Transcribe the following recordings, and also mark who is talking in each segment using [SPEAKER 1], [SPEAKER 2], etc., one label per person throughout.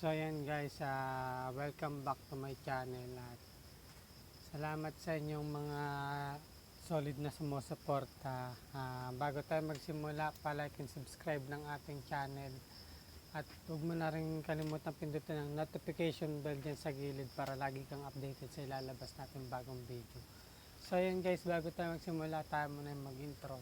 [SPEAKER 1] So ayan guys, welcome back to my channel at salamat sa inyong mga solid na sumusuporta. Bago tayo magsimula, pa-like and subscribe ng ating channel at huwag mo na rin kalimutan pindutin ang notification bell dyan sa gilid para lagi kang updated sa ilalabas natin bagong video. So ayan guys, bago tayo magsimula, tayo muna mag-intro.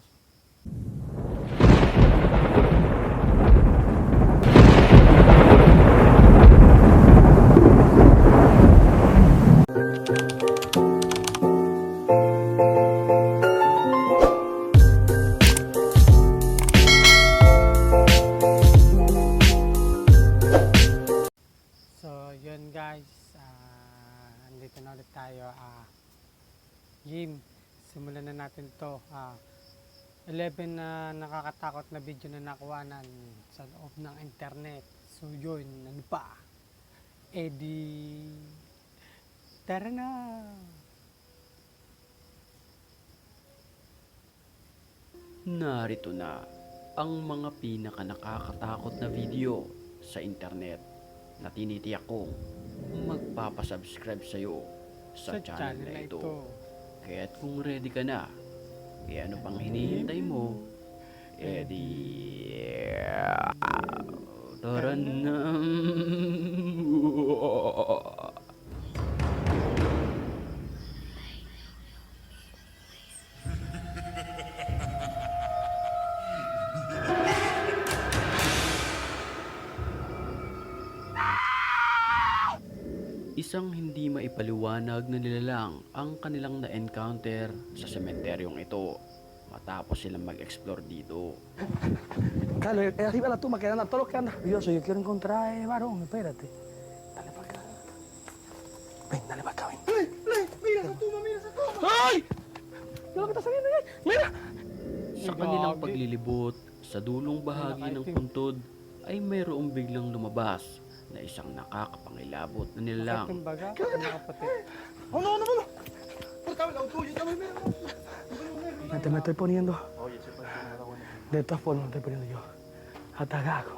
[SPEAKER 1] Andito na ulit tayo. Game, simulan na natin to. 11 na nakakatakot na video na nakuhanan sa loob ng internet. So yun, ano pa? Tara na!
[SPEAKER 2] Narito na ang mga pinaka nakakatakot na video sa internet na tinitiyak kong magpapasubscribe sa'yo sa channel na ito. Kaya't kung ready ka na, ano pang hinihintay mo? Tara na! Isang hindi maipaliwanag na nilalang ang kanilang na-encounter sa sementeryong ito matapos silang mag-explore dito.
[SPEAKER 3] Dale, arriba la tumba que andan todos los que andan. Yo quiero encontrar varón, espérate. Dale para acá. Ven, dale para acá, ven. Mira esa tumba, mira esa tumba. ¡Ay! ¿Qué es lo que está saliendo ahí? Mira!
[SPEAKER 2] Sa kanilang paglilibot sa dulong bahagi ng puntod ay mayroong biglang lumabas na isang nakakapangilabot na nilalang.
[SPEAKER 3] ¡Oh, no, no, no! Me estoy poniendo. De todas formas, me estoy poniendo yo. Atagago.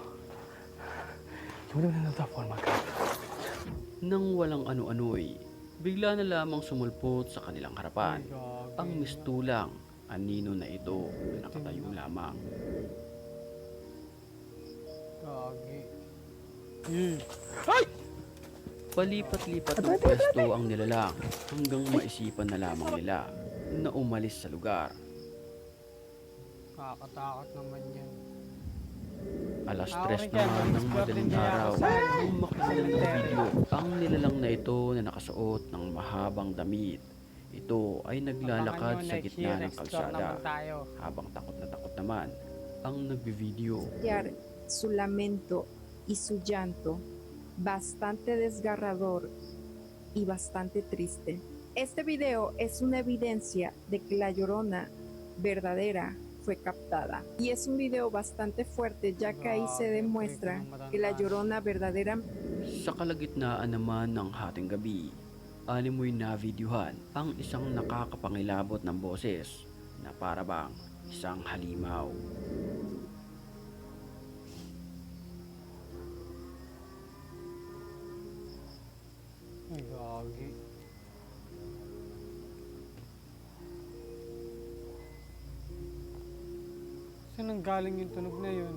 [SPEAKER 3] Yo me estoy poniendo de todas formas acá.
[SPEAKER 2] Nang walang ano-ano'y, bigla na lamang sumulpot sa kanilang harapan ang mistulang anino na ito na nakatayo lamang.
[SPEAKER 1] Ay!
[SPEAKER 2] Palipat-lipat ng pwesto ang nilalang hanggang maisipan na lamang nila na umalis sa lugar.
[SPEAKER 1] Kakatakot naman yan.
[SPEAKER 2] Alas 3 naman ng madaling araw nung makita ng video ang nilalang na ito na nakasuot ng mahabang damit. Ito ay naglalakad sa gitna ng kalsada habang takot na takot naman ang nagbi-video.
[SPEAKER 4] Su lamento y su llanto, bastante desgarrador y bastante triste. Este video es una evidencia de que la Llorona verdadera fue captada. Y es un video bastante fuerte, ya que ahí se demuestra que la Llorona verdadera...
[SPEAKER 2] Sa kalagitnaan naman ng hating gabi, animoy na videohan ang isang nakakapangilabot ng boses na parabang isang halimaw.
[SPEAKER 1] Ay, gagi. Saan ang galing yung tunog na yun?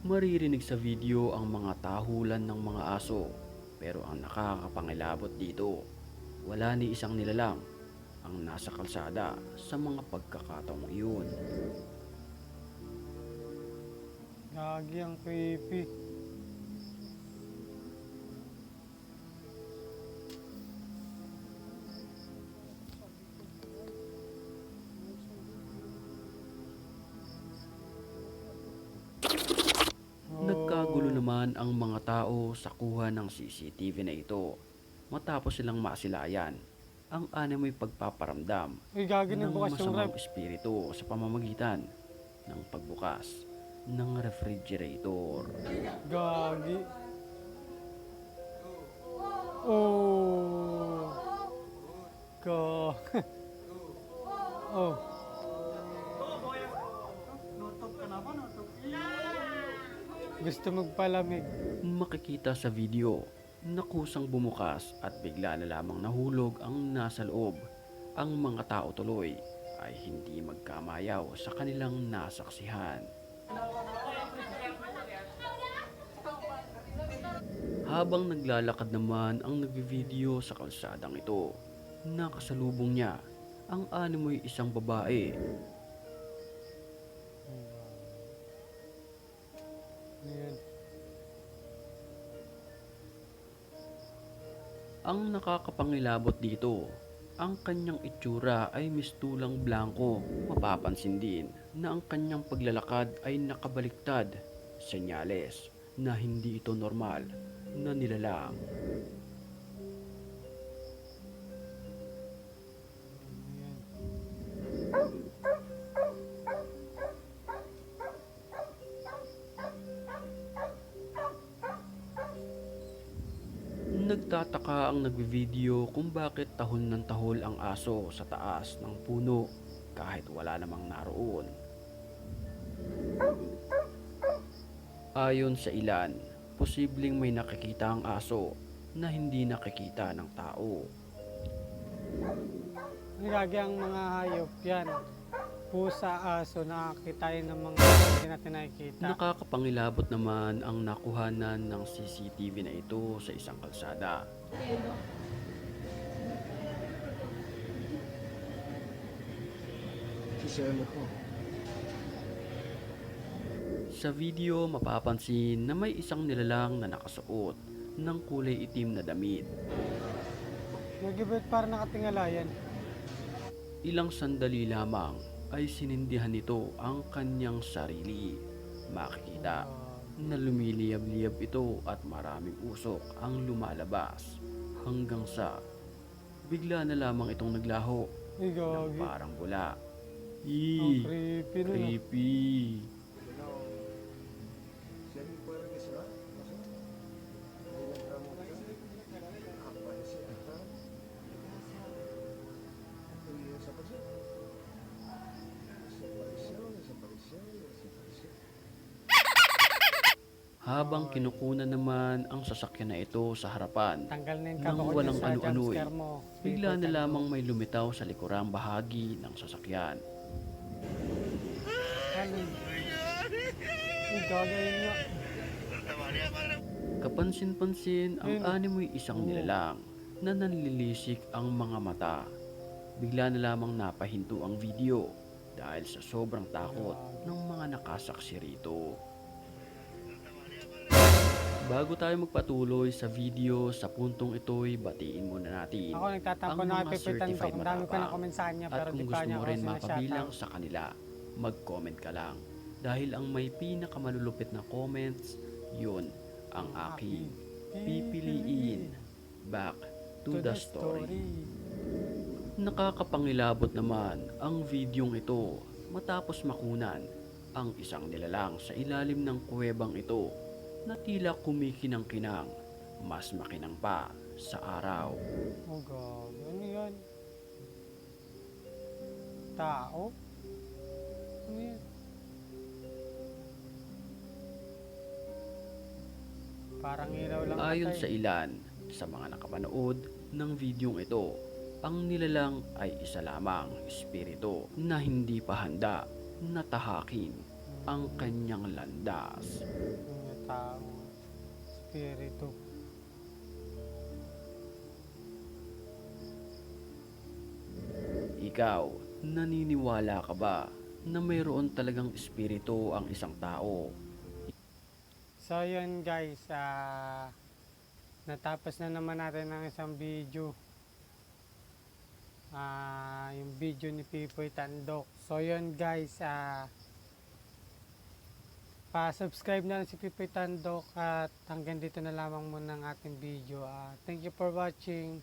[SPEAKER 2] Maririnig sa video ang mga tahulan ng mga aso, pero ang nakakapangilabot dito, wala ni isang nilalang ang nasa kalsada sa mga pagkakataong iyon.
[SPEAKER 1] Gagi, ang creepy.
[SPEAKER 2] Nagkagulo naman ang mga tao sa kuha ng CCTV na ito matapos silang masilayan ang animoy pagpaparamdam
[SPEAKER 1] Uy, gagi,
[SPEAKER 2] ng
[SPEAKER 1] nagbukas yung
[SPEAKER 2] masamang
[SPEAKER 1] rep.
[SPEAKER 2] espiritu sa pamamagitan ng pagbukas ng refrigerator.
[SPEAKER 1] Gagi. Oh. Go. Oh. Gusto magpalamig.
[SPEAKER 2] Makikita sa video na kusang bumukas at bigla na lamang nahulog ang nasa loob. Ang mga tao tuloy ay hindi magkamayaw sa kanilang nasaksihan. Habang naglalakad naman ang nagbi-video sa kalsadang ito, nakasalubong niya ang animoy isang babae.
[SPEAKER 1] Ayan.
[SPEAKER 2] Ang nakakapangilabot dito, ang kanyang itsura ay mistulang blanco. Mapapansin din na ang kanyang paglalakad ay nakabaliktad, senyales na hindi ito normal na nilalang. Nagtataka ang nagbi-video kung bakit tahol ng tahol ang aso sa taas ng puno kahit wala namang naroon. Ayon sa ilan, posibleng may nakikita ang aso na hindi nakikita ng tao.
[SPEAKER 1] Nagagi ang mga hayop yan. Pusa, aso, nakakita yun ng mga hindi natin nakikita.
[SPEAKER 2] Nakakapangilabot naman ang nakuhanan ng CCTV na ito sa isang kalsada. Sa video mapapansin na may isang nilalang na nakasuot ng kulay itim na damit.
[SPEAKER 1] Nagibit para nakatingala yan.
[SPEAKER 2] Ilang sandali lamang ay sinindihan nito ang kanyang sarili. Makikita na lumiliyab-liyab ito at maraming usok ang lumalabas hanggang sa bigla na lamang itong naglaho
[SPEAKER 1] Ay,
[SPEAKER 2] ng
[SPEAKER 1] gagi.
[SPEAKER 2] parang bula.
[SPEAKER 1] Ang creepy nun.
[SPEAKER 2] Creepy. Habang kinukunan naman ang sasakyan na ito sa harapan,
[SPEAKER 1] Tanggal na yung
[SPEAKER 2] nang
[SPEAKER 1] kaba ko
[SPEAKER 2] walang
[SPEAKER 1] dyan sa
[SPEAKER 2] ano-ano'y,
[SPEAKER 1] jumpscare mo.
[SPEAKER 2] bigla na lamang may lumitaw sa likurang bahagi ng sasakyan.
[SPEAKER 1] Ay, gagawin nga.
[SPEAKER 2] Kapansin-pansin ang animoy isang nilalang na nanlilisik ang mga mata. Bigla na lamang napahinto ang video dahil sa sobrang takot ng mga nakasaksi rito. Bago tayo magpatuloy sa video sa puntong ito'y batiin muna natin
[SPEAKER 1] Ako nagtatampo
[SPEAKER 2] ang
[SPEAKER 1] na
[SPEAKER 2] mga
[SPEAKER 1] kay Pipitan to.
[SPEAKER 2] certified
[SPEAKER 1] Ang dami ko na
[SPEAKER 2] matapang.
[SPEAKER 1] comment sa kanya
[SPEAKER 2] At
[SPEAKER 1] pero
[SPEAKER 2] kung
[SPEAKER 1] di pa
[SPEAKER 2] gusto
[SPEAKER 1] niya
[SPEAKER 2] mo
[SPEAKER 1] ako
[SPEAKER 2] rin mapabilang
[SPEAKER 1] sinashoutout.
[SPEAKER 2] sa kanila, mag-comment ka lang. Dahil ang may pinakamalulupit na comments, yun ang aking pipiliin. Back to the story. Nakakapangilabot naman ang videong ito matapos makunan ang isang nilalang sa ilalim ng kuwebang ito na tila kumikinang-kinang, mas makinang pa sa araw.
[SPEAKER 1] Oh, God. Ano yan? Tao? Ano yan? Parang ilaw lang.
[SPEAKER 2] Ayon
[SPEAKER 1] patay.
[SPEAKER 2] sa ilan sa mga nakapanood ng videong ito, ang nilalang ay isa lamang espiritu na hindi pa handa na tahakin ang kanyang landas.
[SPEAKER 1] Yung tao. Spirito.
[SPEAKER 2] Ikaw, naniniwala ka ba na mayroon talagang espiritu ang isang tao?
[SPEAKER 1] So yun guys, natapos na naman natin ang isang video. Yung video ni Pipoy Tandok. So yun guys, pa-subscribe na lang si Pipoy Tandok at hanggang dito na lamang muna ang ating video. Thank you for watching.